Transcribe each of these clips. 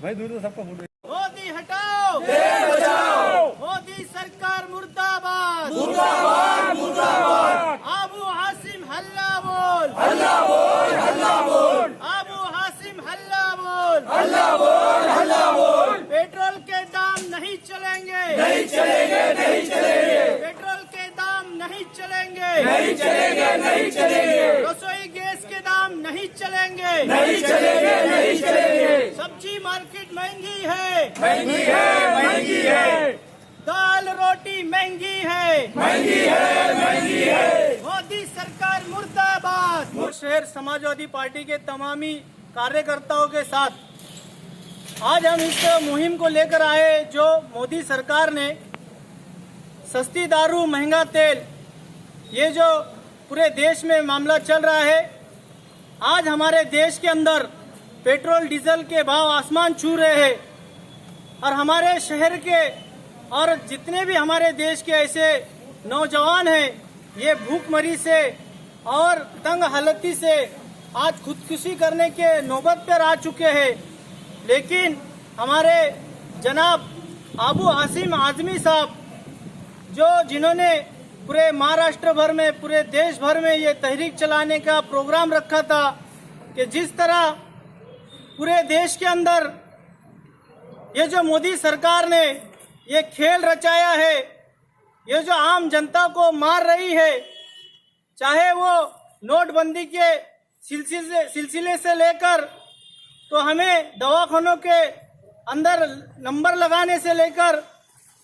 भाई दूर तो सबको बोल। मोदी हटाओ, बचाओ। मोदी सरकार मुर्दाबाद, मुर्दाबाद मुर्दाबाद। आबू हासिम हल्ला बोल, हल्ला बोल, हल्ला बोल, आबू हासिम हल्ला बोल, हल्ला बोल, हल्ला बोल। पेट्रोल के दाम नहीं चलेंगे, नहीं चलेंगे, नहीं चलेंगे, पेट्रोल के दाम नहीं चलेंगे, नहीं चलेंगे, नहीं चलेंगे, रसोई गैस के दाम नहीं चलेंगे, नहीं चलेंगे, नहीं चलेंगे। सब्जी मार्केट महंगी है, महंगी है, महंगी है, दाल रोटी महंगी है, महंगी है, महंगी है। मोदी सरकार मुर्दाबाद। शहर समाजवादी पार्टी के तमामी कार्यकर्ताओं के साथ आज हम इस मुहिम को लेकर आए जो मोदी सरकार ने सस्ती दारू महंगा तेल ये जो पूरे देश में मामला चल रहा है। आज हमारे देश के अंदर पेट्रोल डीजल के भाव आसमान छू रहे हैं और हमारे शहर के और जितने भी हमारे देश के ऐसे नौजवान हैं ये भूखमरी से और तंग हालती से आज खुदकुशी करने के नौबत पर आ चुके हैं। लेकिन हमारे जनाब आबू हासिम आजमी साहब जिन्होंने पूरे महाराष्ट्र भर में पूरे देश भर में ये तहरीक चलाने का प्रोग्राम रखा था कि जिस तरह पूरे देश के अंदर ये जो मोदी सरकार ने ये खेल रचाया है, ये जो आम जनता को मार रही है, चाहे वो नोटबंदी के सिलसिले से लेकर तो हमें दवाखानों के अंदर नंबर लगाने से लेकर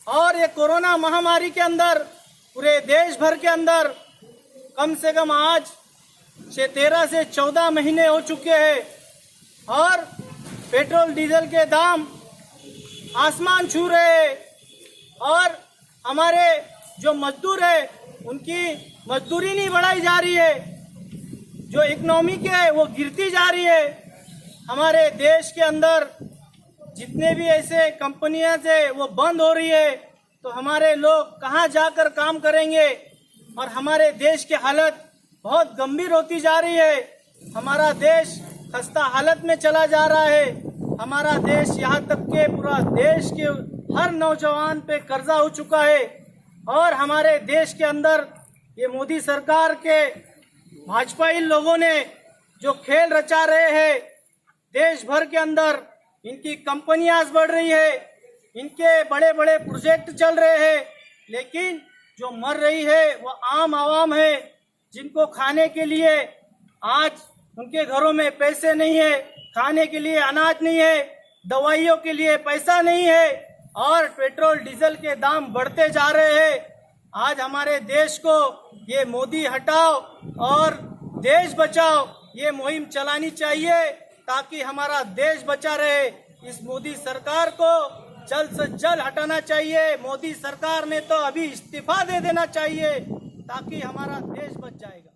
और ये कोरोना महामारी के अंदर पूरे देश भर के अंदर कम से कम आज 13 से 14 महीने हो चुके हैं और पेट्रोल डीजल के दाम आसमान छू रहे हैं और हमारे जो मजदूर है उनकी मजदूरी नहीं बढ़ाई जा रही है, जो इकोनॉमी है वो गिरती जा रही है। हमारे देश के अंदर जितने भी ऐसे कंपनियां थे वो बंद हो रही है, तो हमारे लोग कहां जाकर काम करेंगे और हमारे देश की हालत बहुत गंभीर होती जा रही है। हमारा देश खस्ता हालत में चला जा रहा है। हमारा देश यहाँ तक के पूरा देश के हर नौजवान पे कर्जा हो चुका है और हमारे देश के अंदर ये मोदी सरकार के भाजपाई लोगों ने जो खेल रचा रहे हैं, देश भर के अंदर इनकी कंपनियां बढ़ रही है, इनके बड़े बड़े प्रोजेक्ट चल रहे हैं, लेकिन जो मर रही है वो आम आवाम है जिनको खाने के लिए आज उनके घरों में पैसे नहीं है, खाने के लिए अनाज नहीं है, दवाइयों के लिए पैसा नहीं है और पेट्रोल डीजल के दाम बढ़ते जा रहे हैं। आज हमारे देश को ये मोदी हटाओ और देश बचाओ ये मुहिम चलानी चाहिए ताकि हमारा देश बचा रहे। इस मोदी सरकार को जल्द से जल्द हटाना चाहिए। मोदी सरकार ने तो अभी इस्तीफा दे देना चाहिए ताकि हमारा देश बच जाएगा।